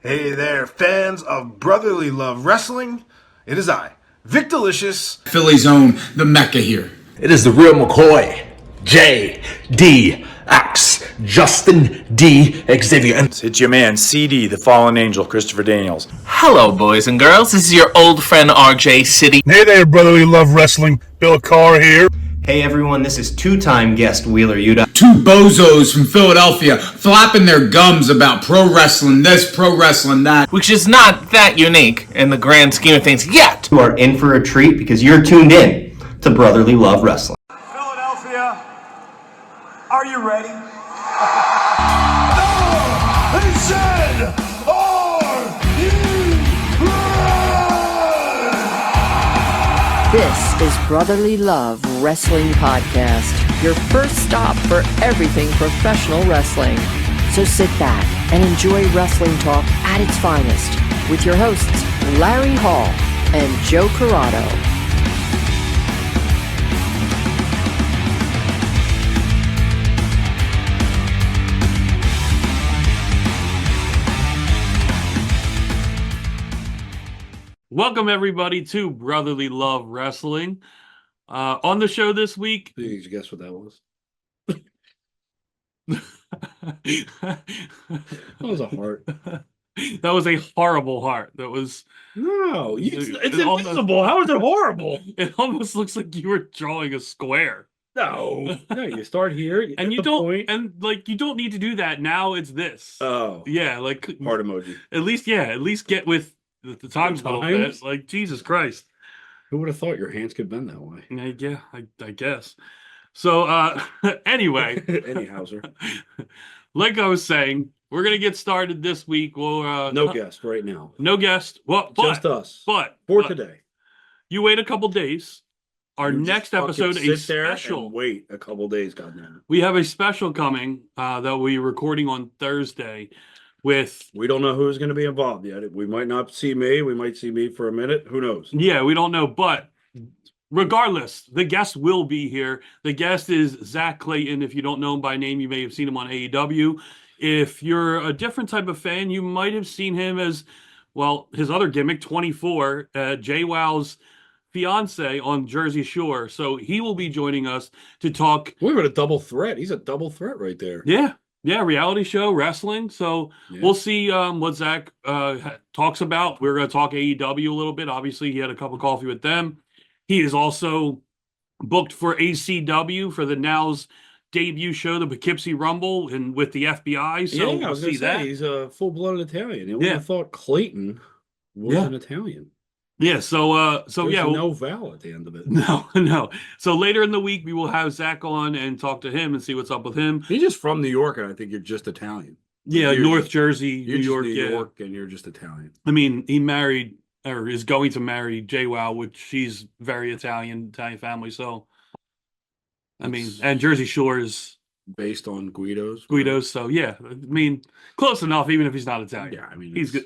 Hey there, fans of brotherly love wrestling. It is I, Vic Delicious. Philly's own, the Mecca here. It is the real McCoy, J.D.X. Justin D. Xavier. And it's your man, CD, the fallen angel, Christopher Daniels. Hello, boys and girls. This is your old friend RJ City. Hey there, brotherly love wrestling. Bill Carr here. Hey everyone, this is two-time guest Wheeler Yuta. Two bozos from Philadelphia flapping their gums about pro wrestling this, pro wrestling that. Which is not that unique in the grand scheme of things yet. You are in for a treat because you're tuned in to Brotherly Love Wrestling. Philadelphia, are you ready? No! They said, are you ready? This is Brotherly Love Wrestling Podcast, your first stop for everything professional wrestling. So sit back and enjoy wrestling talk at its finest with your hosts, Larry Hall and Joe Corrado. Welcome, everybody, to Brotherly Love Wrestling. On the show this week... Did you guess what that was? That was a heart. That was a horrible heart. That was... No, it's invisible. How is it horrible? It almost looks like you were drawing a square. No, you start here, and you don't, point. And like you don't need to do that now. It's this. Oh, yeah, like heart emoji. At least get with the times a little bit. Like Jesus Christ, who would have thought your hands could bend that way? Yeah, I guess. So anyway, anyhow, sir. Like I was saying, we're gonna get started this week. We'll no guest right now. No guest. Well, just us. But for today, you wait a couple days. Our next episode, a special. Wait a couple days, goddamn. We have a special coming that we're recording on Thursday. We don't know who's going to be involved yet. We might not see me. We might see me for a minute. Who knows? Yeah, we don't know. But regardless, the guest will be here. The guest is Zach Clayton. If you don't know him by name, you may have seen him on AEW. If you're a different type of fan, you might have seen him as, well, his other gimmick, 24, JWoww's fiance on Jersey Shore. So he will be joining us to talk. We're at a double threat. He's a double threat right there. Yeah, reality show, wrestling. So we'll see what Zach talks about. We're going to talk AEW a little bit. Obviously, he had a cup of coffee with them. He is also booked for ACW for the Now's debut show, the Poughkeepsie Rumble, and with the FBI. So yeah, I was we'll see that. He's a full-blooded Italian. You would have thought Clayton was an Italian. Yeah, so There's no vowel at the end of it. No. So later in the week, we will have Zach on and talk to him and see what's up with him. He's just from New York, and I think you're just Italian. Yeah, North Jersey, New York. New York, and you're just Italian. I mean, he married or is going to marry JWoww, which she's very Italian family. So, I mean, and Jersey Shore is based on Guido's. So yeah, I mean, close enough. Even if he's not Italian, yeah, I mean, he's there.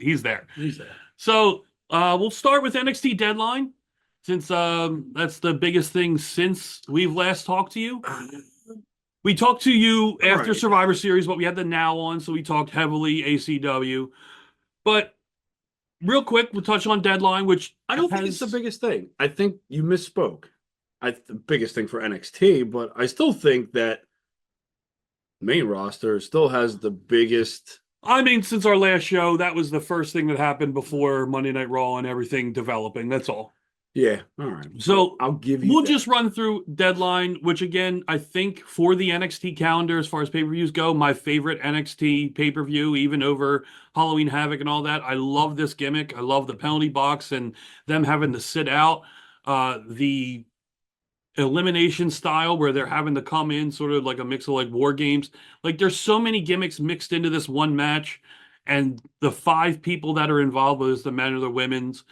He's there. So. We'll start with NXT Deadline, since that's the biggest thing since we've last talked to you. We talked to you after Survivor Series, but we had the Now on, so we talked heavily ACW. But real quick, we'll touch on Deadline, which I don't think it's the biggest thing. I think you misspoke. The biggest thing for NXT, but I still think that main roster still has the biggest... I mean, since our last show, that was the first thing that happened before Monday Night Raw and everything developing. That's all. Yeah. All right. So I'll give you We'll just run through Deadline, which again, I think for the NXT calendar, as far as pay-per-views go, my favorite NXT pay-per-view, even over Halloween Havoc and all that. I love this gimmick. I love the penalty box and them having to sit out. The elimination style where they're having to come in sort of like a mix of like war games. Like there's so many gimmicks mixed into this one match, and the 5 people that are involved, whether it's the men or the women's,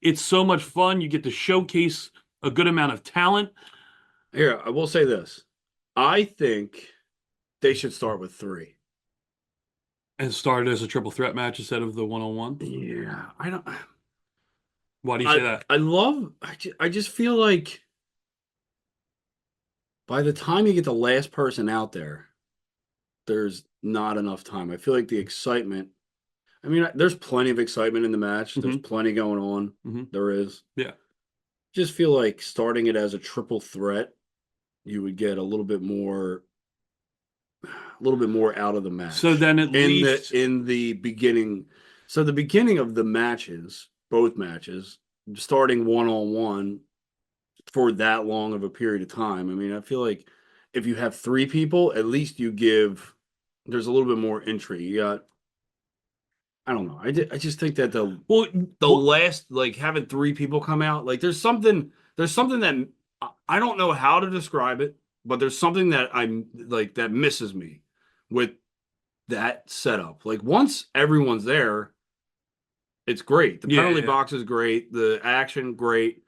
it's so much fun. You get to showcase a good amount of talent. Here, I will say this. I think they should start with 3. And start as a triple threat match instead of the one-on-one? Yeah, I don't... Why do you say that? I just feel like by the time you get the last person out there, there's not enough time. I feel like the excitement I mean, there's plenty of excitement in the match. There's plenty going on. There is. Yeah. Just feel like starting it as a triple threat, you would get a little bit more out of the match. So then at least in the beginning, so the beginning of the matches, both matches, starting one-on-one for that long of a period of time. I mean, I feel like if you have 3 people, at least there's a little bit more entry. You got, I don't know. I just think that the last, like, having 3 people come out, like, there's something that I don't know how to describe it, but there's something that I'm like that misses me with that setup. Like, once everyone's there, it's great. The penalty box is great. The action, great.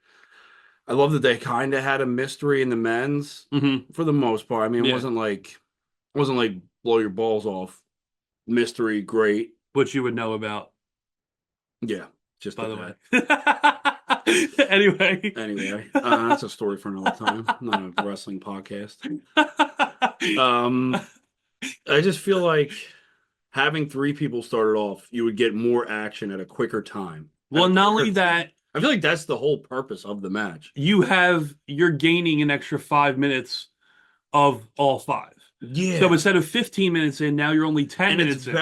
I love that they kind of had a mystery in the men's for the most part. I mean, it wasn't like blow your balls off. Mystery, great. Which you would know about. Yeah, just by the way. Anyway, that's a story for another time. Not a wrestling podcast. I just feel like having 3 people started off, you would get more action at a quicker time. Well, not only that, I feel like that's the whole purpose of the match. You're gaining an extra 5 minutes of all 5. Yeah. So instead of 15 minutes in, now you're only 10 minutes in.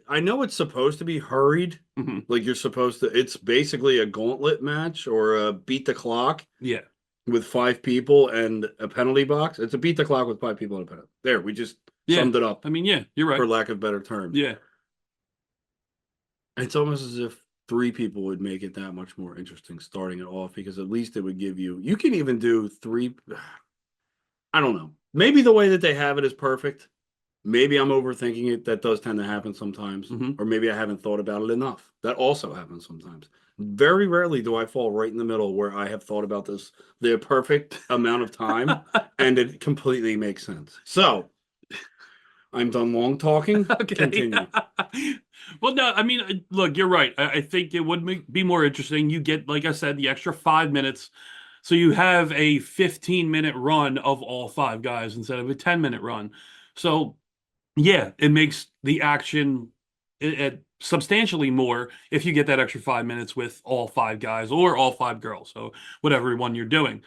I know it's supposed to be hurried. Like, it's basically a gauntlet match or a beat the clock. Yeah. With 5 people and a penalty box. It's a beat the clock with 5 people and a penalty. There, we just summed it up. I mean, yeah, you're right. For lack of better terms. Yeah. It's almost as if 3 people would make it that much more interesting starting it off, because at least it would give you can even do 3. I don't know. Maybe the way that they have it is perfect. Maybe I'm overthinking it. That does tend to happen sometimes. Or maybe I haven't thought about it enough. That also happens sometimes. Very rarely do I fall right in the middle where I have thought about this the perfect amount of time and it completely makes sense. So, I'm done long talking. Okay. Continue. Well, no, I mean, look, you're right. I think it would be more interesting. You get, like I said, the extra 5 minutes. So you have a 15-minute run of all 5 guys instead of a 10-minute run. So, yeah, it makes the action substantially more if you get that extra 5 minutes with all 5 guys or all 5 girls. So whatever one you're doing.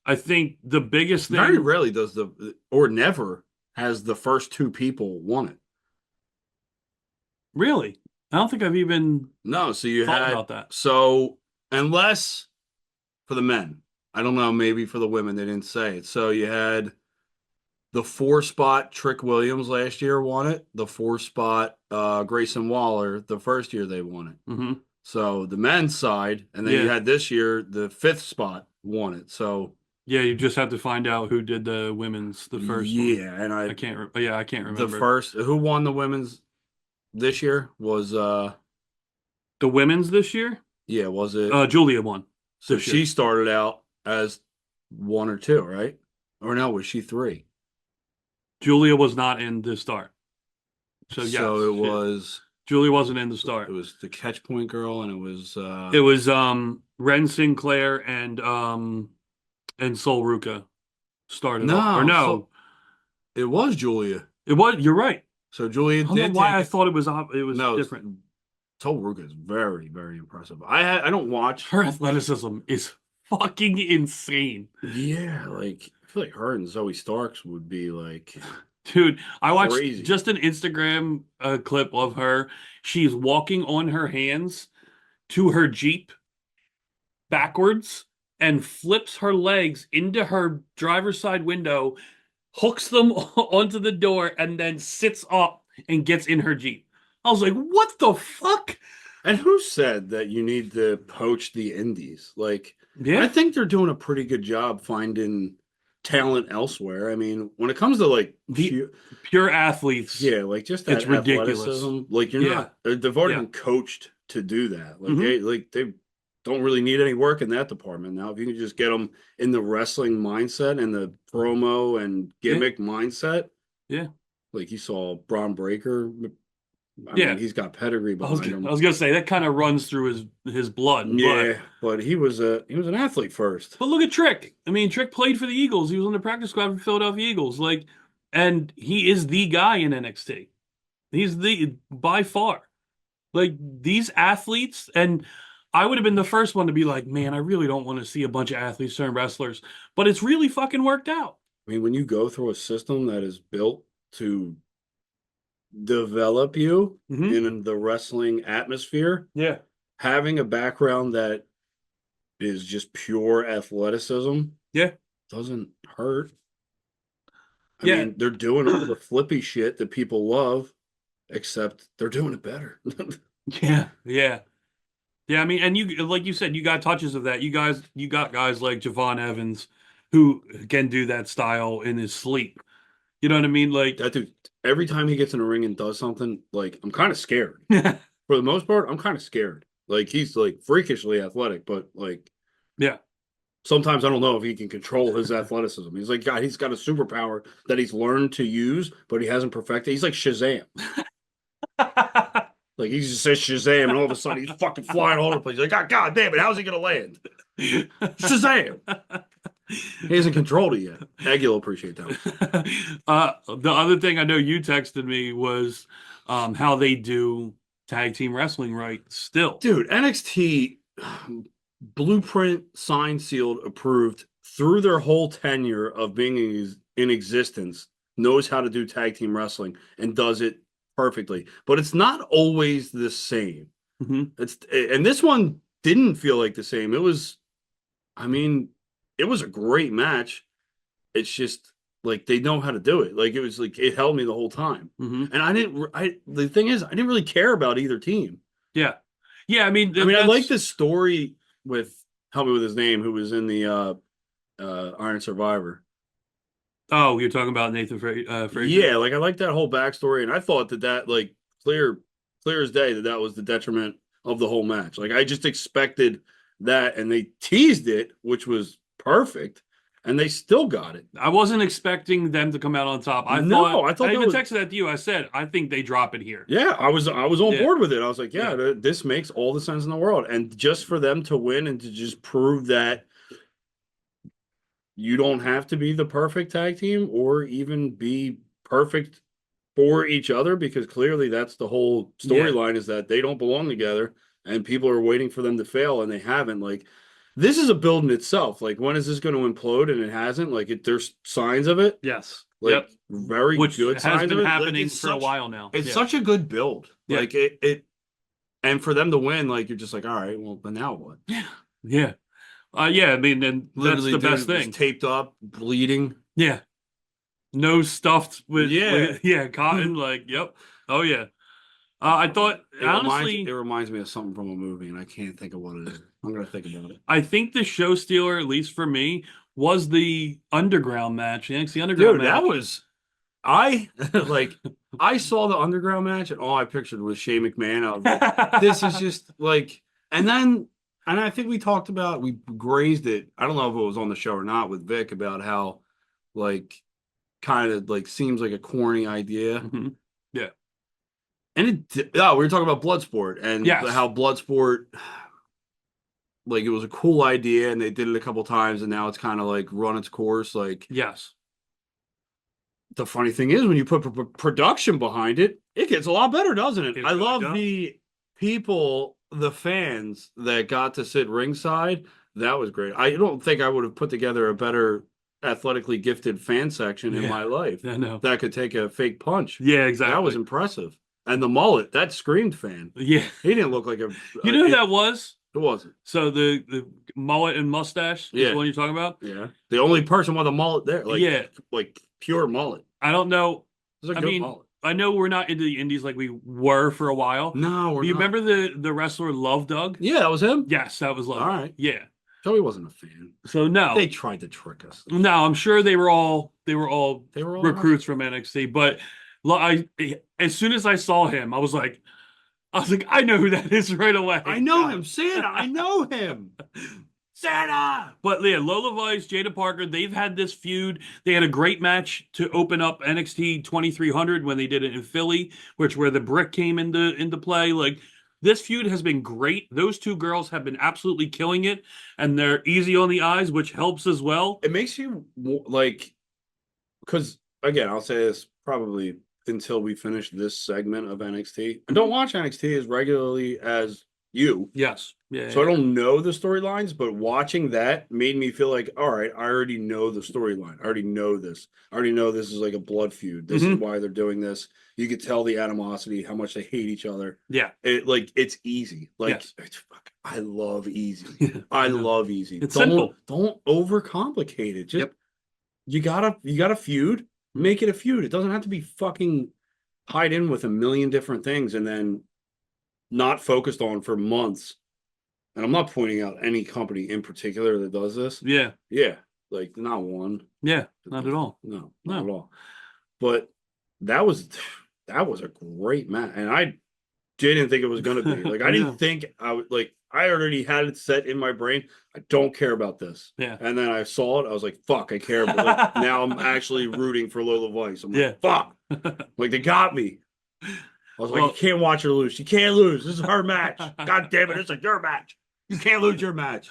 I think the biggest thing... Very rarely or never has the first 2 people won it. Really? I don't think I've even so you thought had about that. So, unless for the men, I don't know, maybe for the women they didn't say it. So you had the 4-spot Trick Williams last year won it. The 4-spot Grayson Waller the first year they won it. So the men's side, and then you had this year the 5th spot won it. So yeah, you just have to find out who did the women's the first. And I can't remember. The first who won the women's this year was the women's this year. Yeah, was it? Julia won. So she started out as 1 or 2, right? Or no, was she 3? Julia was not in the start. So yes, it was Julia wasn't in the start. It was the catch point girl, and it was Ren Sinclair and Sol Ruka started it was Julia. It was. You're right. So Julia did. I don't know why I thought it was different. Sol Ruka is very, very impressive. I don't watch her athleticism is fucking insane. Yeah, like I feel like her and Zoe Starks would be like, dude. I watched just an Instagram clip of her. She's walking on her hands to her Jeep backwards and flips her legs into her driver's side window, hooks them onto the door, and then sits up and gets in her Jeep. I was like, what the fuck? And who said that you need to poach the indies? Like, yeah. I think they're doing a pretty good job finding talent elsewhere. I mean, when it comes to like pure athletes, yeah, like just that it's ridiculous. Athleticism, like you're not, they've already been coached to do that. Like they don't really need any work in that department now. If you can just get them in the wrestling mindset and the promo and gimmick mindset, like you saw Braun Breaker. I mean, he's got pedigree behind him. I was gonna say that kind of runs through his blood. Yeah, but he was an athlete first. But look at Trick. I mean, Trick played for the Eagles. He was on the practice squad for Philadelphia Eagles. Like, and he is the guy in NXT. He's by far. Like these athletes, and I would have been the first one to be like, man, I really don't want to see a bunch of athletes turn wrestlers, but it's really fucking worked out. I mean, when you go through a system that is built to develop you in the wrestling atmosphere, Yeah. having a background that is just pure athleticism, doesn't hurt. I mean, they're doing all the flippy shit that people love, except they're doing it better. Yeah. I mean, and you, like you said, you got touches of that. You got guys like Javon Evans who can do that style in his sleep. You know what I mean? Like that dude, every time he gets in a ring and does something, like, I'm kind of scared. For the most part, I'm kind of scared. Like, he's like freakishly athletic, but like, sometimes I don't know if he can control his athleticism. He's like, God, he's got a superpower that he's learned to use, but he hasn't perfected. He's like Shazam. Like, he just says Shazam, and all of a sudden he's fucking flying all over the place. Like, God damn it, how's he gonna land? Shazam! He hasn't controlled it yet. Aggie will appreciate that. The other thing I know you texted me was how they do tag team wrestling right still. Dude, NXT blueprint, signed, sealed, approved through their whole tenure of being in existence, knows how to do tag team wrestling and does it perfectly. But it's not always the same. And this one didn't feel like the same. It was, I mean, it was a great match. It's just like they know how to do it. Like, it was like it held me the whole time. And the thing is, I didn't really care about either team. Yeah. I mean, I like this story with, help me with his name, who was in the Iron Survivor. Oh, you're talking about Nathan Frazier? Yeah, like, I like that whole backstory, and I thought that like clear as day that was the detriment of the whole match. Like, I just expected that, and they teased it, which was perfect, and they still got it. I wasn't expecting them to come out on top. I thought I even texted that to you. I said, I think they drop it here. Yeah, I was on board with it. I was like, this makes all the sense in the world. And just for them to win and to just prove that you don't have to be the perfect tag team or even be perfect for each other, because clearly that's the whole storyline, is that they don't belong together and people are waiting for them to fail, and they haven't. Like, this is a build in itself. Like, when is this going to implode? And it hasn't. Like, there's signs of it. Yes. Like, very Which good has signs been of it. happening for a while now. It's such a good build. Yeah. Like, it and for them to win, like, you're just like, all right, well, but now what? Yeah. I mean, and that's the best thing. Taped up, bleeding. Yeah. No stuffed with cotton. Like, yep. Oh yeah. I thought honestly, it reminds me of something from a movie, and I can't think of what it is. I'm gonna think about it. I think the show stealer, at least for me, was the Underground match. The NXT Underground match. That was, I saw the Underground match, and all I pictured was Shane McMahon. I was like, this is just like, and I think we talked about, we grazed it. I don't know if it was on the show or not with Vic, about how, like, kind of like seems like a corny idea. Yeah. And we were talking about Bloodsport, and how Bloodsport, like, it was a cool idea, and they did it a couple times, and now it's kind of like run its course. Like, yes. The funny thing is, when you put production behind it, it gets a lot better, doesn't it? I love the people, the fans that got to sit ringside. That was great. I don't think I would have put together a better athletically gifted fan section in my life. I know. That could take a fake punch. Yeah, exactly. That was impressive. And the mullet, that screamed fan. Yeah. He didn't look like a... You know who that was? It wasn't. So the mullet and mustache is the one you're talking about? Yeah. The only person with a mullet there. Like, like pure mullet. I don't know. It was a good mullet. I know we're not into the indies like we were for a while. No, we're not. You remember the wrestler Love Doug? Yeah, that was him? Yes, that was Love. All right. Yeah. So he wasn't a fan. So no. They tried to trick us. No, I'm sure they were all recruits from NXT, but as soon as I saw him, I was like, I know who that is right away. I know him, Santa. I know him. Santa. But yeah, Lola Vice, Jada Parker, they've had this feud. They had a great match to open up NXT 2300 when they did it in Philly, where the brick came into play. Like, this feud has been great. Those two girls have been absolutely killing it, and they're easy on the eyes, which helps as well. It makes you, like, because, again, I'll say this probably until we finish this segment of NXT. I don't watch NXT as regularly as you. Yes. Yeah. So I don't know the storylines, but watching that made me feel like, all right, I already know the storyline. I already know this. I already know this is like a blood feud. This is why they're doing this. You could tell the animosity, how much they hate each other. Yeah. It's easy. Like, yes. I love easy. I love easy. It's simple. Don't overcomplicate it. Just you gotta feud. Make it a feud. It doesn't have to be fucking tied in with a million different things and then not focused on for months. And I'm not pointing out any company in particular that does this. Yeah. Yeah. Like not one. Yeah. Not at all. No, not at all. But that was a great match. And I didn't think it was gonna be. Like I didn't think I would like I already had it set in my brain. I don't care about this. Yeah. And then I saw it. I was like, fuck, I care. But like, now I'm actually rooting for Lola Vice. I'm like, fuck. Like they got me. I was like, you can't watch her lose. She can't lose. This is her match. God damn it. It's like your match. You can't lose your match.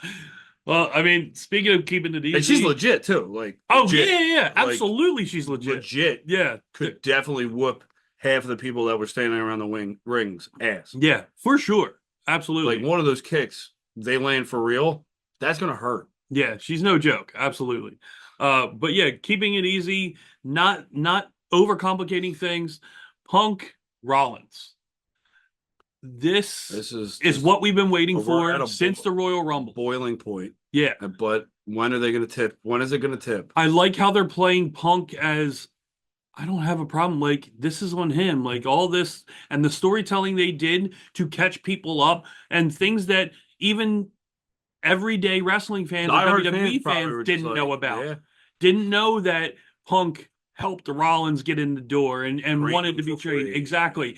Well, I mean, speaking of keeping it easy. And she's legit too. Like, legit. Yeah. Like, absolutely. She's legit. Legit. Yeah. Could definitely whoop half of the people that were standing around the rings ass. Yeah, for sure. Absolutely. Like one of those kicks, they land for real. That's going to hurt. Yeah, she's no joke. Absolutely. But yeah, keeping it easy, not overcomplicating things. Punk Rollins. This is what we've been waiting for since the Royal Rumble. Boiling point. Yeah. But when are they going to tip? When is it going to tip? I like how they're playing Punk as I don't have a problem. Like, this is on him. Like, all this and the storytelling they did to catch people up and things that even everyday wrestling fans and WWE fans didn't know about. Yeah. Didn't know that Punk helped the Rollins get in the door and wanted to be traded. Exactly.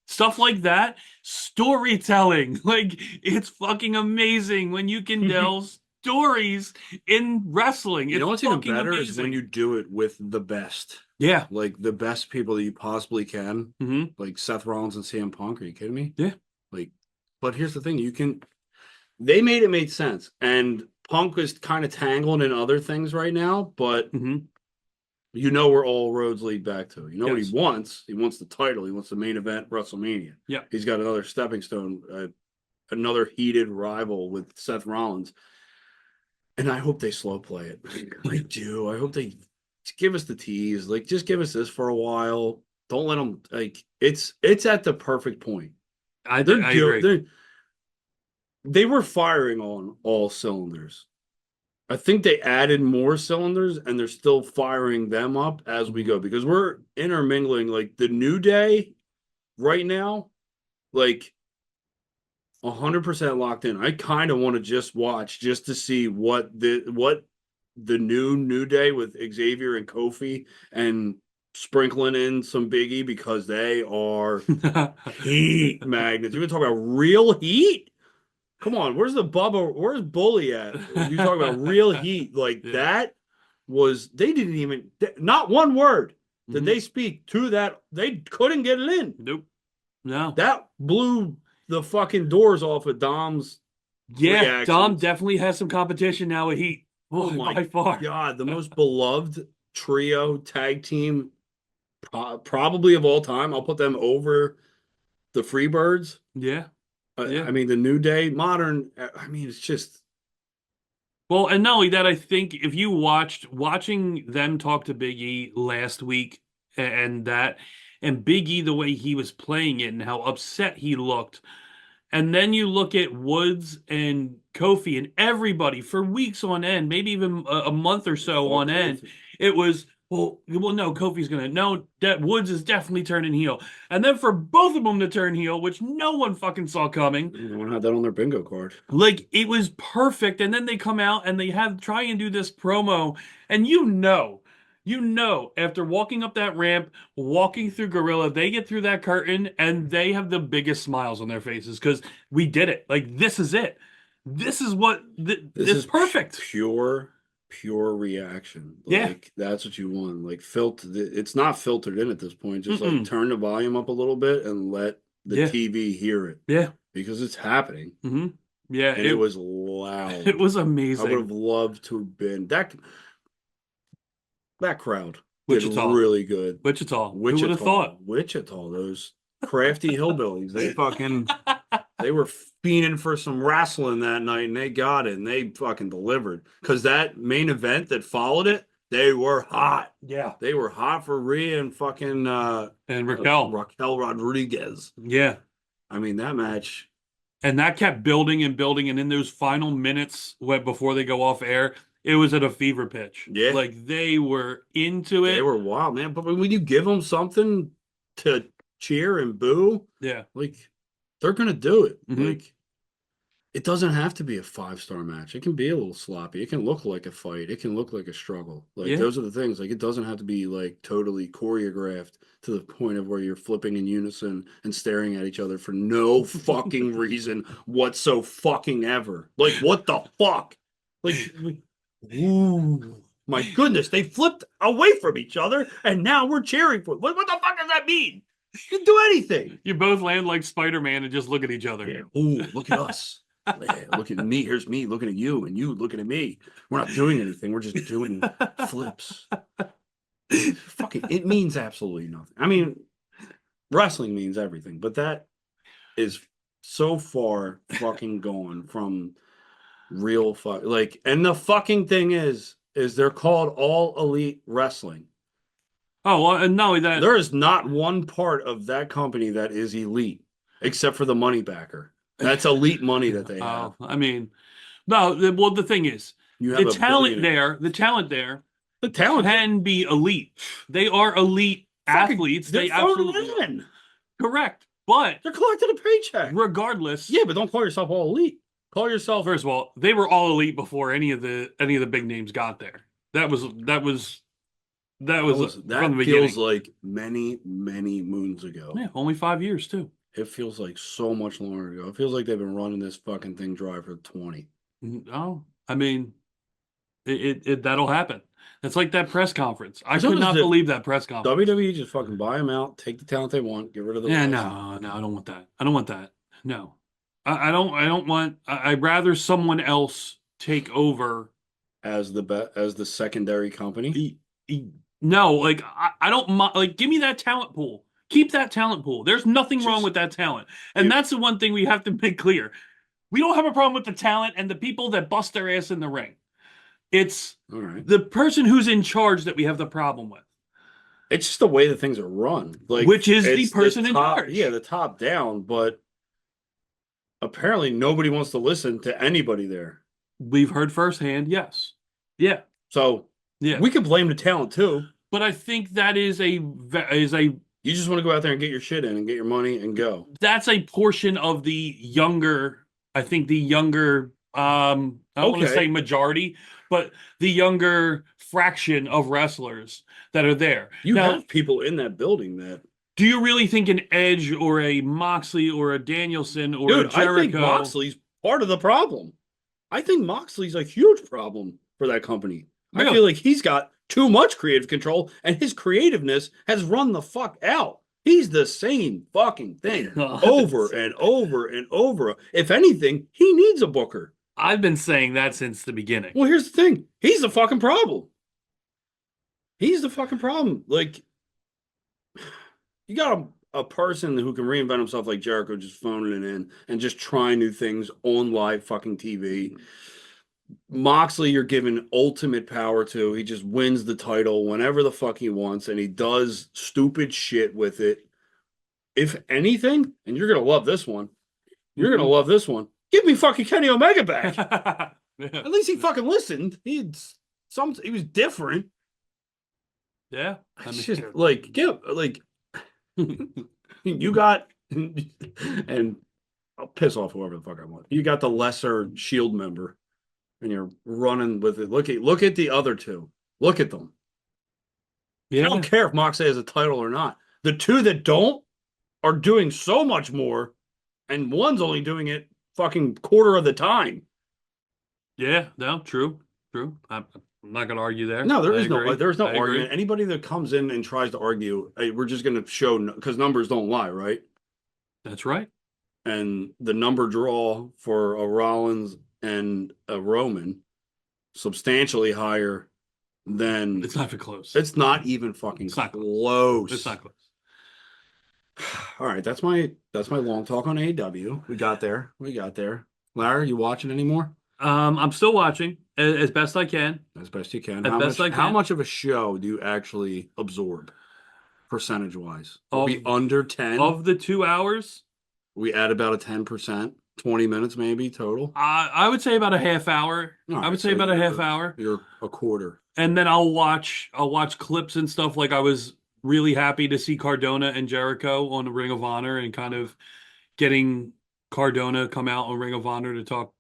Stuff like that. Storytelling. Like, it's fucking amazing when you can tell stories in wrestling. You know what's even better is when you do it with the best. Yeah. Like the best people that you possibly can. Like Seth Rollins and CM Punk. Are you kidding me? Yeah. Like, but here's the thing. They made it make sense. And Punk is kind of tangled in other things right now, but you know where all roads lead back to. You know what he wants? He wants the title. He wants the main event, WrestleMania. Yeah. He's got another stepping stone, another heated rival with Seth Rollins. And I hope they slow play it. I do. I hope they give us the tease. Like, just give us this for a while. Don't let them, like, it's at the perfect point. I agree. They were firing on all cylinders. I think they added more cylinders and they're still firing them up as we go because we're intermingling like the New Day right now, like 100% locked in. I kind of want to just watch just to see what the New Day with Xavier and Kofi and sprinkling in some Big E because they are heat magnets. You want to talk about real heat? Come on, where's Bully at? You talk about real heat. Like that was, they didn't even, not one word did they speak to that. They couldn't get it in. Nope. No. That blew the fucking doors off of Dom's reactions. Dom definitely has some competition now with Heat. Oh my by far. God, the most beloved trio tag team probably of all time. I'll put them over the Freebirds. Yeah. I mean, the New Day, modern, I mean, it's just. Well, and not only that, I think if you watching them talk to Big E last week and Big E, the way he was playing it and how upset he looked. And then you look at Woods and Kofi and everybody for weeks on end, maybe even a month or so on end. It was, well, no, Kofi's going to, no, that Woods is definitely turning heel. And then for both of them to turn heel, which no one fucking saw coming. Everyone had that on their bingo card. Like, it was perfect. And then they come out and they try and do this promo. And you know, after walking up that ramp, walking through Gorilla, they get through that curtain and they have the biggest smiles on their faces because we did it. Like, this is it. This is what, this is perfect. Pure reaction. Yeah. Like, that's what you want. Like, it's not filtered in at this point. Just like turn the volume up a little bit and let the TV hear it. Yeah. Because it's happening. Yeah. And it was loud. It was amazing. I would have loved to have been that crowd. Wichita. really good. Wichita. Who would have thought? Wichita, those crafty hillbillies. They were fiending for some wrestling that night, and they got it, and they fucking delivered. Because that main event that followed it, they were hot. Yeah. They were hot for Rhea and fucking And Raquel. Raquel Rodriguez. Yeah. I mean, that match. And that kept building and building, and in those final minutes before they go off air, it was at a fever pitch. Yeah. Like, they were into it. They were wild, man. But when you give them something to cheer and boo, yeah. like, they're going to do it. Mhm. Like, it doesn't have to be a 5-star match. It can be a little sloppy. It can look like a fight. It can look like a struggle. Like, those are the things. Like, it doesn't have to be, like, totally choreographed to the point of where you're flipping in unison and staring at each other for no fucking reason whatsoever. Like, what the fuck? Like, ooh, my goodness, they flipped away from each other, and now we're cheering for it. What the fuck does that mean? You can do anything. You both land like Spider-Man and just look at each other. Yeah. Ooh, look at us. Yeah, look at me. Here's me looking at you, and you looking at me. We're not doing anything. We're just doing flips. Fucking, it means absolutely nothing. I mean, wrestling means everything, but that is so far fucking gone from real fuck. Like, and the fucking thing is they're called All Elite Wrestling. Oh, well, and not only that, there is not one part of that company that is elite, except for the money backer. That's elite money that they have. I mean, no. Well, the thing is, the talent can be elite. They are elite athletes. They absolutely correct. But they're collecting a paycheck regardless. Yeah, but don't call yourself all elite. Call yourself. First of all, they were all elite before any of the big names got there. That was from the beginning. Feels like many moons ago. Yeah, only 5 years too. It feels like so much longer ago. It feels like they've been running this fucking thing dry for 20. Oh, I mean, it that'll happen. It's like that press conference. I could not believe that press conference. WWE just fucking buy them out, take the talent they want, get rid of the. Yeah, no, I don't want that. I don't want that. No, I don't want. I'd rather someone else take over as the secondary company. No, like I don't like. Give me that talent pool. Keep that talent pool. There's nothing wrong with that talent. And that's the one thing we have to make clear. We don't have a problem with the talent and the people that bust their ass in the ring. It's the person who's in charge that we have the problem with. It's just the way that things are run. Like, which is the person in charge. Yeah, the top down, but apparently nobody wants to listen to anybody there. We've heard firsthand, yes. Yeah. So we can blame the talent too. But I think that is a you just want to go out there and get your shit in and get your money and go. That's a portion of the younger, I think the younger, I don't want to say majority, but the younger fraction of wrestlers that are there. You have people in that building that. Do you really think an Edge or a Moxley or a Danielson or a Jericho? I think Moxley's part of the problem. I think Moxley's a huge problem for that company. Really? I feel like he's got too much creative control, and his creativeness has run the fuck out. He's the same fucking thing over and over and over. If anything, he needs a booker. I've been saying that since the beginning. Well, here's the thing. He's the fucking problem. He's the fucking problem. Like, you got a person who can reinvent himself like Jericho, just phoning it in and just trying new things on live fucking TV. Moxley, you're giving ultimate power to. He just wins the title whenever the fuck he wants, and he does stupid shit with it. If anything, and you're gonna love this one, give me fucking Kenny Omega back. At least he fucking listened. He was different. Yeah, I mean, just like you got, and I'll piss off whoever the fuck I want. You got the lesser Shield member. And you're running with it. Look at the other two. Look at them. Yeah. I don't care if Moxley has a title or not. The two that don't are doing so much more, and one's only doing it fucking quarter of the time. Yeah, no, true. I'm not going to argue there. No, there's no argument. Anybody that comes in and tries to argue, hey, we're just going to show, because numbers don't lie, right? That's right. And the number draw for a Rollins and a Roman substantially higher then It's not even close. It's not even fucking close. It's not close. All right, that's my long talk on AEW. We got there. Larry, you watching anymore? I'm still watching as best I can. As best you can. How How much of a show do you actually absorb, percentage wise? Are we under 10 of the 2 hours? We add about a 10%, 20 minutes maybe total. I would say about a half hour. Right, I would say about a half hour. You're a quarter. And then I'll watch clips and stuff. Like I was really happy to see Cardona and Jericho on Ring of Honor and kind of getting Cardona come out on Ring of Honor to talk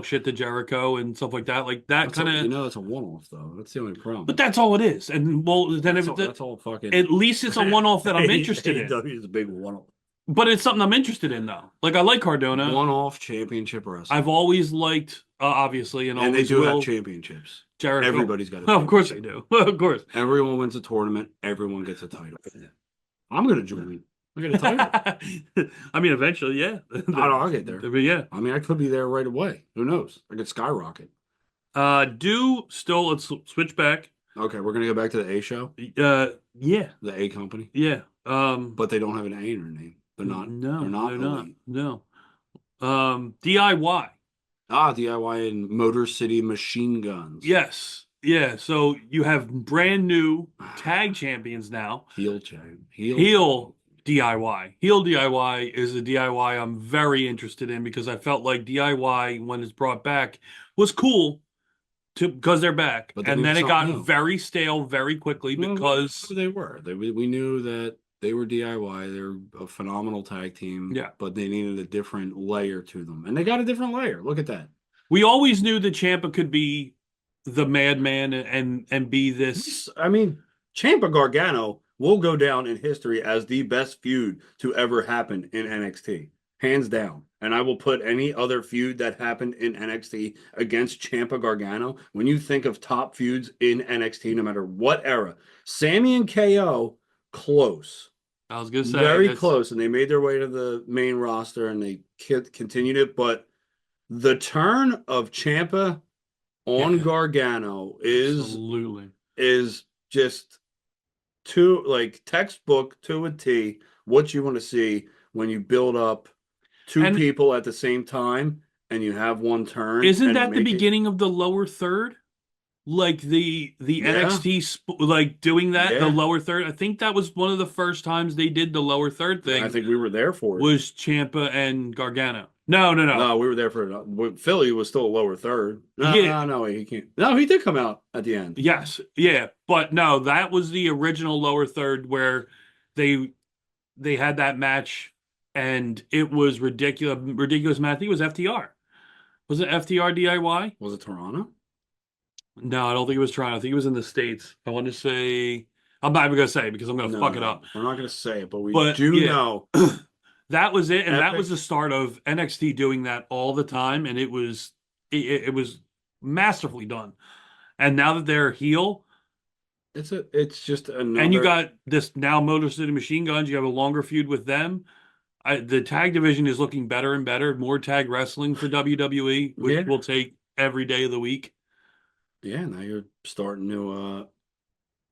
shit to Jericho and stuff like that. Like that kind of, that's a one-off though. That's the only problem. but that's all it is. And well, then that's all fucking. At least it's a one-off that I'm interested in. AEW is a big one-off. But it's something I'm interested in though. Like I like Cardona. One-off championship wrestling. I've always liked, obviously, and they always do will. have championships. Jericho. Everybody's got a Of course they do. Of course. Everyone wins a tournament. Everyone gets a title. I'm gonna join. I get a title. I mean, eventually, yeah. I'll get there. But yeah. I mean, I could be there right away. Who knows? I could skyrocket. Let's switch back. Okay, we're gonna go back to the A show. Yeah. The A company. Yeah. But they don't have an A in their name. They're not. No, They're not. No. DIY. DIY and Motor City Machine Guns. Yes. Yeah. So you have brand new tag champions now. Heel DIY. Heel DIY is a DIY I'm very interested in because I felt like DIY, when it's brought back, was cool because they're back. But and then it got new. very stale very quickly because they were. We knew that they were DIY. They're a phenomenal tag team. Yeah. But they needed a different layer to them. And they got a different layer. Look at that. we always knew that Ciampa could be the madman and be this. I mean, Ciampa Gargano will go down in history as the best feud to ever happen in NXT. Hands down. And I will put any other feud that happened in NXT against Ciampa Gargano. When you think of top feuds in NXT, no matter what era, Sammy and KO, close. I was going to say. Very close. And they made their way to the main roster and they continued it. But the turn of Ciampa on Gargano is just textbook to a T what you want to see when you build up two people at the same time and you have one turn. Isn't that the beginning of the lower third? Like the NXT doing that, the lower third. I think that was one of the first times they did the lower third thing. I think we were there for it. Was Ciampa and Gargano. No. No, we were there for it. Philly was still a lower third. No, he can't. No, he did come out at the end. Yes, yeah. But no, that was the original lower third where they had that match and it was ridiculous match. I think it was FTR. Was it FTR DIY? Was it Toronto? No, I don't think it was Toronto. I think it was in the States. I want to say... I'm not even going to say it because I'm going to fuck it up. We're not going to say it, but we do know. That was it. And that was the start of NXT doing that all the time. And it was masterfully done. And now that they're heel... It's just another... And you got this now Motor City Machine Guns. You have a longer feud with them. The tag division is looking better and better. More tag wrestling for WWE, which will take every day of the week. Yeah, now you're starting to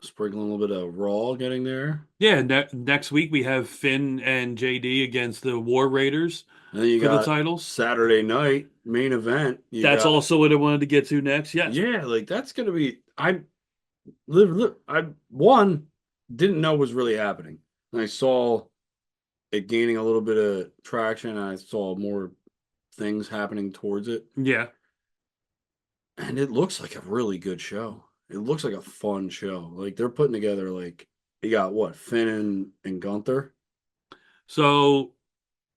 sprinkle a little bit of Raw getting there. Yeah, next week we have Finn and JD against the War Raiders and then you for got the titles. Saturday night main event. That's also what I wanted to get to next. Yes. Yeah, that's going to be... I didn't know was really happening. And I saw it gaining a little bit of traction. And I saw more things happening towards it. Yeah. And it looks like a really good show. It looks like a fun show. They're putting together, you got what? Finn and Gunther? So,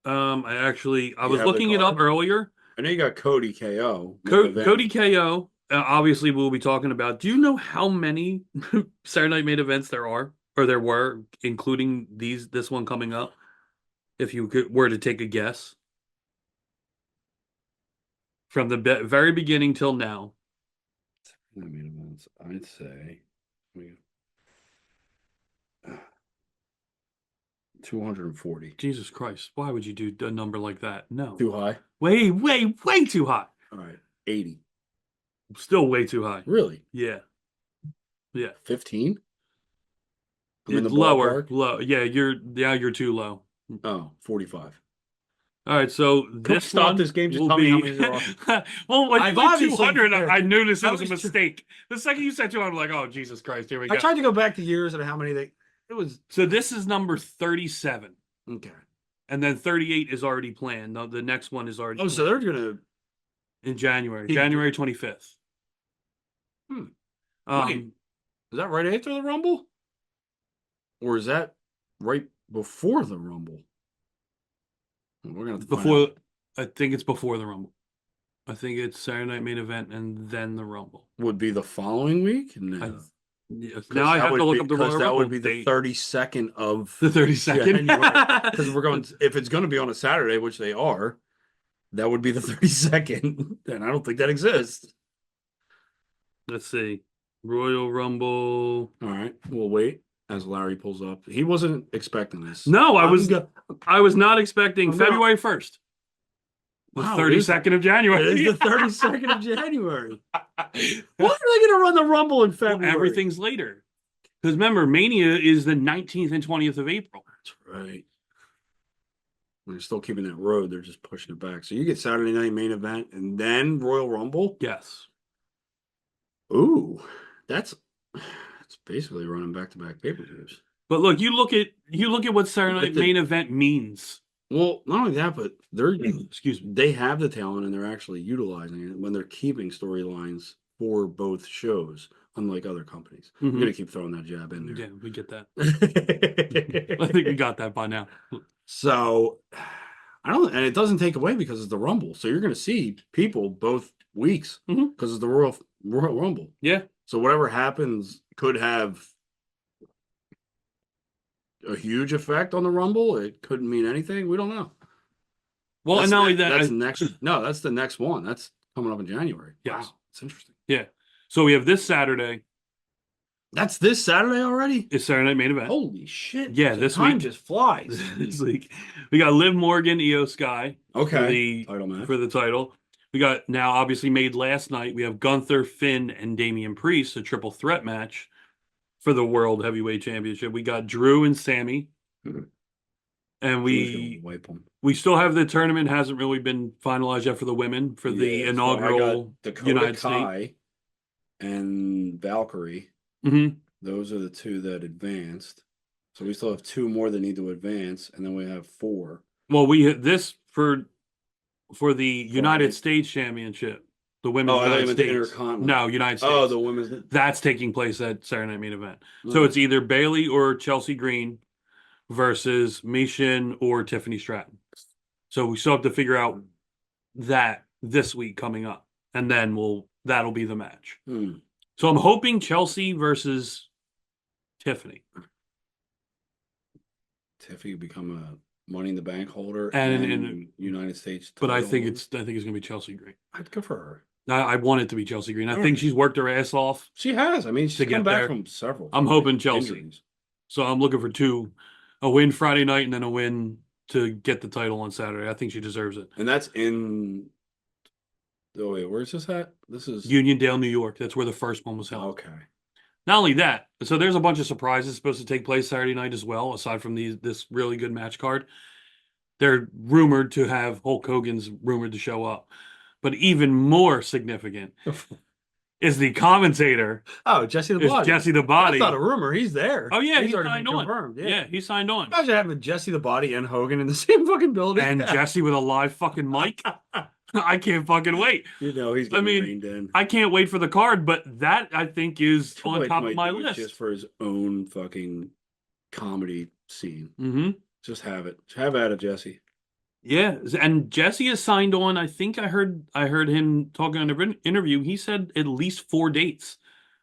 I was looking it up earlier. I know you got Cody KO. Cody KO, obviously we'll be talking about. Do you know how many Saturday Night main events there are? Or there were, including this one coming up? If you were to take a guess. From the very beginning till now. I'd say 240. Jesus Christ. Why would you do a number like that? No. Too high? Way too high. All right. 80. Still way too high. Really? Yeah. Yeah. 15? I'm in the Lower. ballpark? Low. Yeah, you're too low. Oh, 45. All right, so Can we this stop one this game? Just will tell me how be. many there are. Well, when you I've went obviously- 200, I knew this was a was mistake. The second you said 200, I'm like, oh, Jesus Christ, here we go. I tried to go back to years and how many it was. So this is number 37. Okay. And then 38 is already planned. The next one is already Oh, so they're going to. in January, Keep- January 25th. Wait. Is that right after the Rumble? Or is that right before the Rumble? We're going to Before, I think it's before the Rumble. I think it's Saturday Night Main Event and then the Rumble. Would be the following week? No. Yes. Now I have to look up the Royal Because that Rumble would be the date. 32nd of The 32nd. Because we're going. If it's going to be on a Saturday, which they are, that would be the 32nd. And I don't think that exists. Let's see. Royal Rumble. All right, we'll wait as Larry pulls up. He wasn't expecting this. No, I was not expecting I'm not. February 1st. The Wow, 32nd of January. It is the 32nd of January. Why are they going to run the Rumble in Well, February? everything's later. Because remember, Mania is the 19th and 20th of April. That's right. They're still keeping that road. They're just pushing it back. So you get Saturday Night Main Event and then Royal Rumble. Yes. Ooh, that's basically running back-to-back pay-per-views. But look, you look at what Saturday Night the- Main Event means. Well, not only that, but they're Excuse me. they have the talent and they're actually utilizing it when they're keeping storylines for both shows, unlike other companies. I'm Mhm. gonna keep throwing that jab in there. Yeah, we get that. I think we got that by now. So I don't, and it doesn't take away because it's the Rumble. So you're gonna see people both weeks Mhm. because it's the Royal Rumble. Yeah. So whatever happens could have a huge effect on the Rumble. It couldn't mean anything. We don't know. Well, and not only that, that's next. No, that's the next one. That's coming up in January. Yes. Wow, it's interesting. yeah. So we have this Saturday That's this Saturday already. is Saturday Night Main Event. Holy shit! Yeah, The this time week. just flies. This week we got Liv Morgan, Io Sky for Okay, the title match. for the title. We got now obviously made last night. We have Gunther, Finn, and Damian Priest, a triple threat match for the World Heavyweight Championship. We got Drew and Sammy, Mhm. and Who's gonna wipe 'em? we still have the tournament hasn't really been finalized yet for the women for the Yeah, so I inaugural got Dakota United Kai States. and Valkyrie. hmm Those are the two that advanced. So we still have two more that need to advance, and then we have four. Well, we hit this for the United Friday. States Championship, the women's Oh, I thought you United meant the States. Intercontinental. No, United States. Oh, the women's. That's taking place at Saturday Night Main Event. So Oh. it's either Bailey or Chelsea Green versus Mishin or Tiffany Stratton. So we still have to figure out that this week coming up, and then that'll be the match. Hmm. So I'm hoping Chelsea versus Tiffany. Tiffy become a Money in the Bank holder And United States. But I title think holder. it's gonna be Chelsea Green. I'd go for her. I want it to be Chelsea Green. I All think right. she's worked her ass off. She has. I mean, she's To come get back there. from several. I'm hoping Chelsea. injuries. So I'm looking for a win Friday night and then a win to get the title on Saturday. I think she deserves it. And that's in. Oh wait, where's this at? This is Uniondale, New York. That's where the first one was held. okay. Not only that, so there's a bunch of surprises supposed to take place Saturday night as well, aside from this really good match card. They're rumored to have Hulk Hogan's rumored to show up. But even more significant is the commentator Oh, Jesse the is Body. Jesse the Body. That's not a rumor. He's there. Oh yeah, he's he already signed been on. confirmed. Yeah, he signed on. Imagine having Jesse the Body and Hogan in the same fucking building. And Jesse with a live fucking mic. I can't fucking wait. you know he's I getting mean, reined in. I can't wait for the card, but that I think is Triple on H top might of my do it list. just for his own fucking comedy scene. Mm-hmm. Just have it. Have at it, Jesse. Yeah, and Jesse is signed on. I think I heard him talking on an interview. He said at least 4 dates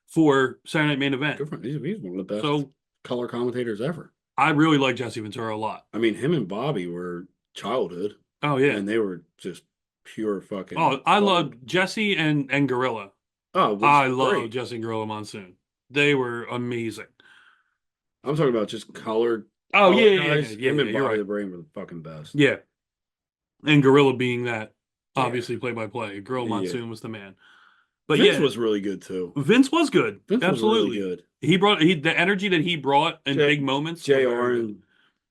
for Saturday Night Main Event. Good for him. He's one of the best So color commentators ever. I really like Jesse Ventura a lot. I mean, him and Bobby were childhood, Oh yeah. and they were just pure fucking. Oh, I gold. love Jesse and Gorilla. Oh, it was I love great. Jesse and Gorilla Monsoon. They were amazing. I'm talking about just colored. Oh color yeah, guys. yeah, Him and you're Bobby right. the Brain were the fucking best. Yeah. And Gorilla being that Yeah. obviously play by play. Gorilla Yeah. Monsoon was the man. But Vince yeah, was really good too. Vince was good. Vince Absolutely. was really good. He brought the energy that he brought in big moments. were JR very good. and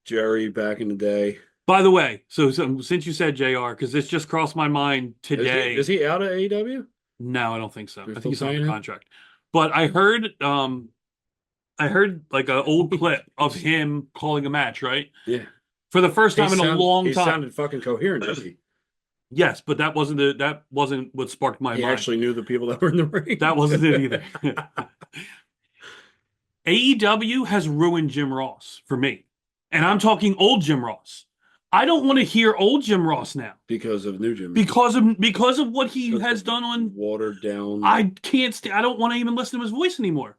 Jerry back in the day. By the way, so since you said JR, because this just crossed my mind today. Is he out of AEW? No, I don't think so. They're I still think he's on signing the him? contract. But I heard like an old clip of him calling a match, right? Yeah. For the first time in a long He time. sounded fucking coherent, didn't he? Yes, but that wasn't what sparked my He mind. actually knew the people that were in the ring. That wasn't it either. AEW has ruined Jim Ross for me. And I'm talking old Jim Ross. I don't want to hear old Jim Ross now. Because of new Jim. Because of what he has done on watered down. I can't I don't want to even listen to his voice anymore.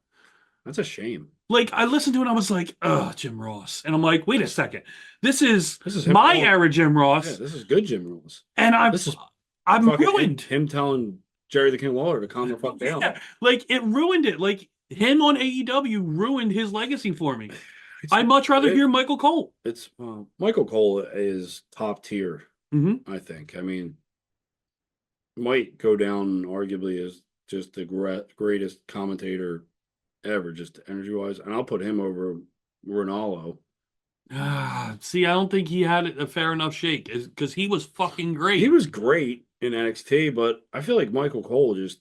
That's a shame. Like I listened to it and I was like, Jim Ross. And I'm like, wait a second. This is him my era Jim Ross. Yeah, this is good Jim Ross. And I'm ruined. Him telling Jerry the King Lawler to calm the fuck down. Yeah, like it ruined it. Like him on AEW ruined his legacy for me. I'd much rather hear Michael Cole. It's Michael Cole is top tier. I think. I mean, might go down arguably as just the greatest commentator ever, just energy wise, and I'll put him over Ronaldo. See, I don't think he had a fair enough shake because he was fucking great. He was great in NXT, but I feel like Michael Cole just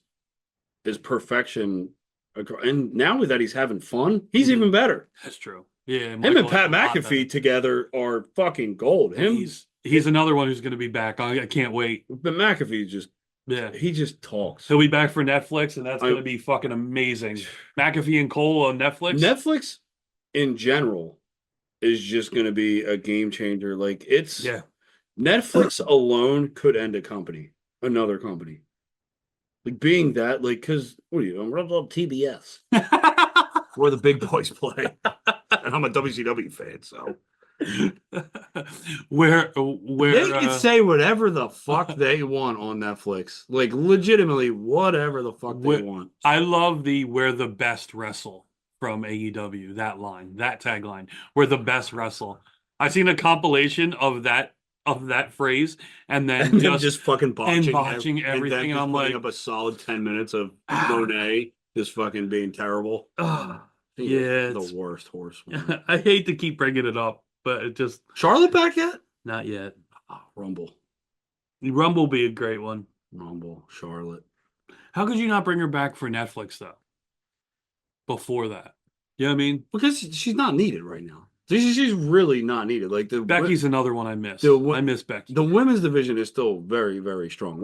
is perfection. And now that he's having fun, he's even better. That's true. Yeah, him Michael and Pat is a lot McAfee better. together are fucking gold. He's another one who's going to be back. I can't wait. But McAfee he just talks. He'll be back for Netflix, and that's going to be fucking amazing. McAfee and Cole on Netflix. Netflix, in general, is just going to be a game changer. Like Netflix alone could end another company. Like being that, like, because what are you? I'm running on TBS, where the big boys play, and I'm a WCW fan, so. where they can say whatever the fuck they want on Netflix, like legitimately whatever the fuck they want. I love we're the best wrestle from AEW. That tagline, we're the best wrestle. I've seen a compilation of that phrase, and then just fucking botching everything, and I'm like, up a solid 10 minutes of Monet just fucking being terrible. Yeah, the worst horseman. I hate to keep bringing it up, but it just Charlotte back yet? Not yet. Rumble will be a great one. Rumble, Charlotte. How could you not bring her back for Netflix though? Before that, you know what I mean? Because she's not needed right now. She's really not needed. Like Becky's another one I miss. I miss Becky. The women's division is still very, very strong.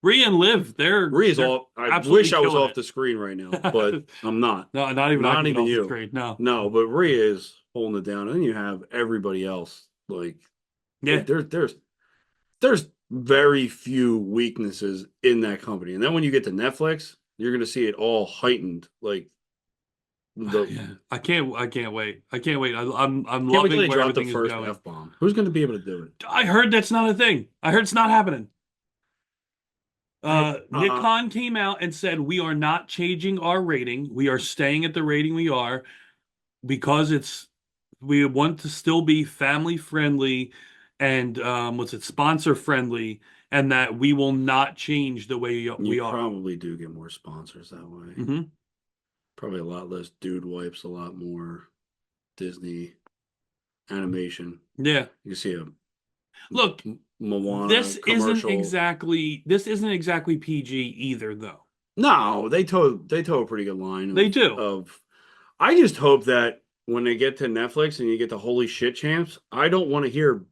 Rhea and Liv. Rhea's off. I wish I was off the screen right now, but I'm not. No, not even you. The screen. No, but Rhea is holding it down, and then you have everybody else. Like, there's very few weaknesses in that company, and then when you get to Netflix, you're gonna see it all heightened. Like. I can't wait. I'm loving where everything is going. F-bomb. Who's going to be able to do it? I heard that's not a thing. I heard it's not happening. Nick Khan came out and said we are not changing our rating. We are staying at the rating we are because we want to still be family friendly and sponsor friendly, and that we will not change the way we are. Probably do get more sponsors that way. Mm-hmm. Probably a lot less dude wipes, a lot more Disney animation. Yeah, you see look. Moana. This isn't exactly PG either, though. No, they toe a pretty good line. They do. I just hope that when they get to Netflix and you get the Holy Shit Champs, I don't want to hear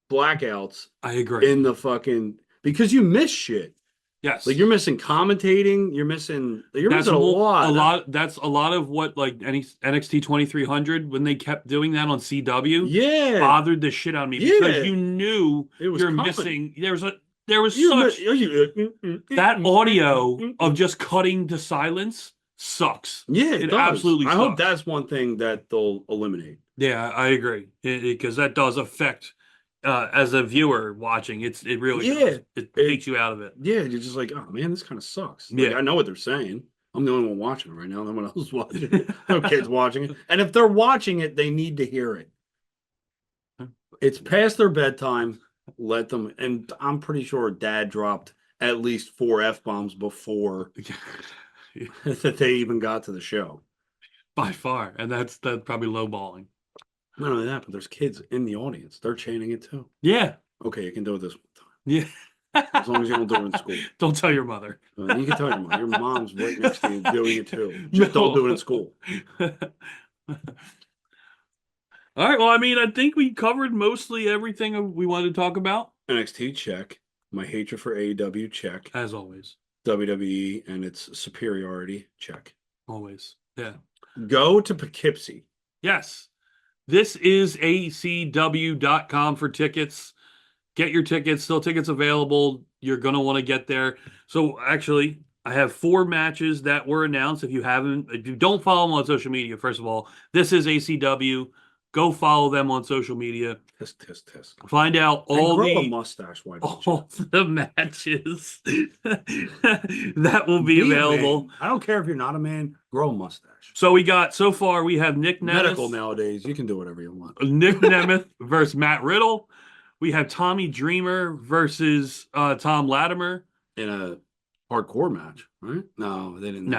blackouts. I agree. In the because you miss shit. Yes, like you're missing commentating. You're missing a lot. That's a lot of what like NXT 2300 when they kept doing that on CW. Yeah, bothered the shit out of me because you knew you're missing. There was such that audio of just cutting to silence sucks. Yeah, it absolutely. I hope that's one thing that they'll eliminate. Yeah, I agree because that does affect. As a viewer watching, it really does. It takes you out of it. Yeah, you're just like, oh man, this kind of sucks. Like, I know what they're saying. I'm the only one watching it right now. No one else is watching it. No kids watching it. And if they're watching it, they need to hear it. It's past their bedtime. Let them. And I'm pretty sure Dad dropped at least 4 F-bombs before that they even got to the show. By far. And that's probably lowballing. Not only that, but there's kids in the audience. They're chanting it too. Yeah. Okay, you can do it this one time. Yeah. As long as you don't do it in school. Don't tell your mother. You can tell your mom. Your mom's right next to you doing it too. Just don't do it in school. All right. Well, I mean, I think we covered mostly everything we wanted to talk about. NXT, check. My hatred for AEW, check. As always. WWE and its superiority, check. Always. Yeah. Go to Poughkeepsie. Yes. This is acw.com for tickets. Get your tickets. Still tickets available. You're going to want to get there. So actually, I have 4 matches that were announced. If you don't follow them on social media, first of all, this is ACW. Go follow them on social media. Tisk, tisk, tisk. Find out all a mustache. Why don't you? all the matches that will be available. I don't care if you're not a man. Grow a mustache. So so far we have Nick Nemeth. Medical nowadays, you can do whatever you want. Nick Nemeth versus Matt Riddle. We have Tommy Dreamer versus Tom Latimer in a hardcore match, right? No, they didn't.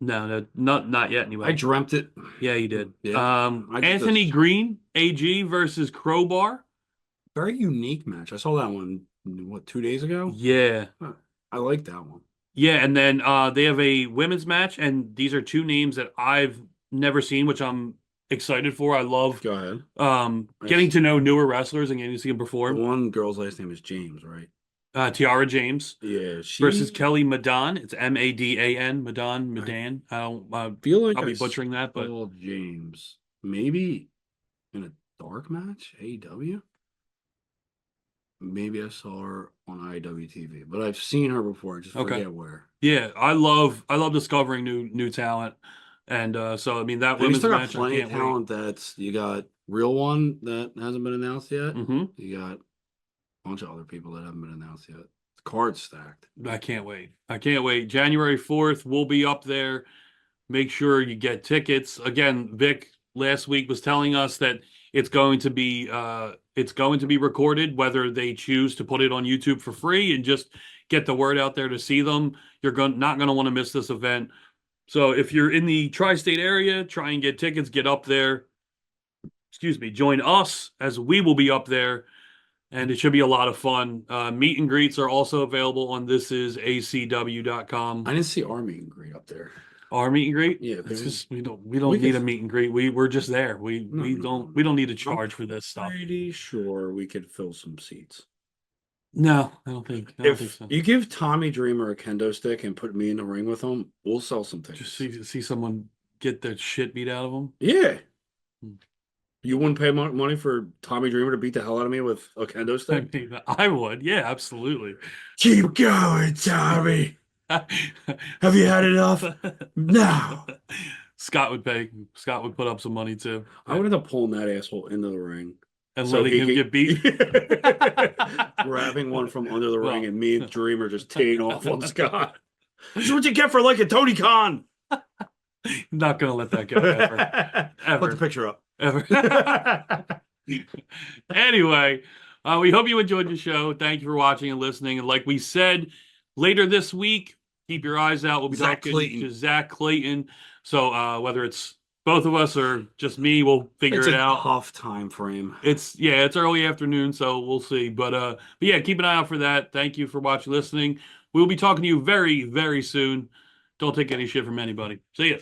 No, not yet. Anyway, I dreamt it. Yeah, you did. Yeah. Anthony Green, AG versus Crowbar. Very unique match. I saw that one 2 days ago. Yeah, I like that one. Yeah, and then they have a women's match, and these are 2 names that I've never seen, which I'm excited for. I love Go ahead. Getting to know newer wrestlers and getting to see them perform. The one girl's last name is James, right? Tiara James. Yeah, versus Kelly Madan. It's Madan. Madan. I feel like I'll be butchering that, but James maybe in a dark match, AEW. Maybe I saw her on IWTV, but I've seen her before. I just forget where. Yeah, I love discovering new talent, and so I mean that women's still match. Got plenty of talent. You got real one that hasn't been announced yet. Mm-hmm. You got bunch of other people that haven't been announced yet. The card's stacked. I can't wait. January 4th, we'll be up there. Make sure you get tickets. Again, Vic last week was telling us that it's going to be recorded, whether they choose to put it on YouTube for free and just get the word out there to see them. You're not going to want to miss this event. So if you're in the tri-state area, try and get tickets, get up there. Join us as we will be up there. And it should be a lot of fun. Meet and greets are also available on thisisacw.com. I didn't see our meet and greet up there. Our meet and greet? Yeah, it's just we don't need a meet and greet. We're just there. We don't need to charge for this stuff. Pretty sure we could fill some seats. No, I don't think so. You give Tommy Dreamer a kendo stick and put me in the ring with him, we'll sell some tickets. Just see someone get their shit beat out of them. Yeah. You wouldn't pay money for Tommy Dreamer to beat the hell out of me with a kendo stick? I would. Yeah, absolutely. Keep going, Tommy. Have you had enough? No. Scott would pay. Scott would put up some money too. I would have to pull that asshole into the ring. And letting him get beat. Grabbing one from under the ring and me and Dreamer just teeing off on Scott. This is what you get for like a Tony Khan. Not going to let that go ever. Put the picture up. Ever. Anyway, we hope you enjoyed the show. Thank you for watching and listening. And like we said, later this week, keep your eyes out. We'll be talking to Zach Clayton. So whether it's both of us or just me, we'll figure it out. It's a tough time frame. It's early afternoon, so we'll see. But yeah, keep an eye out for that. Thank you for watching, listening. We'll be talking to you very, very soon. Don't take any shit from anybody. See ya.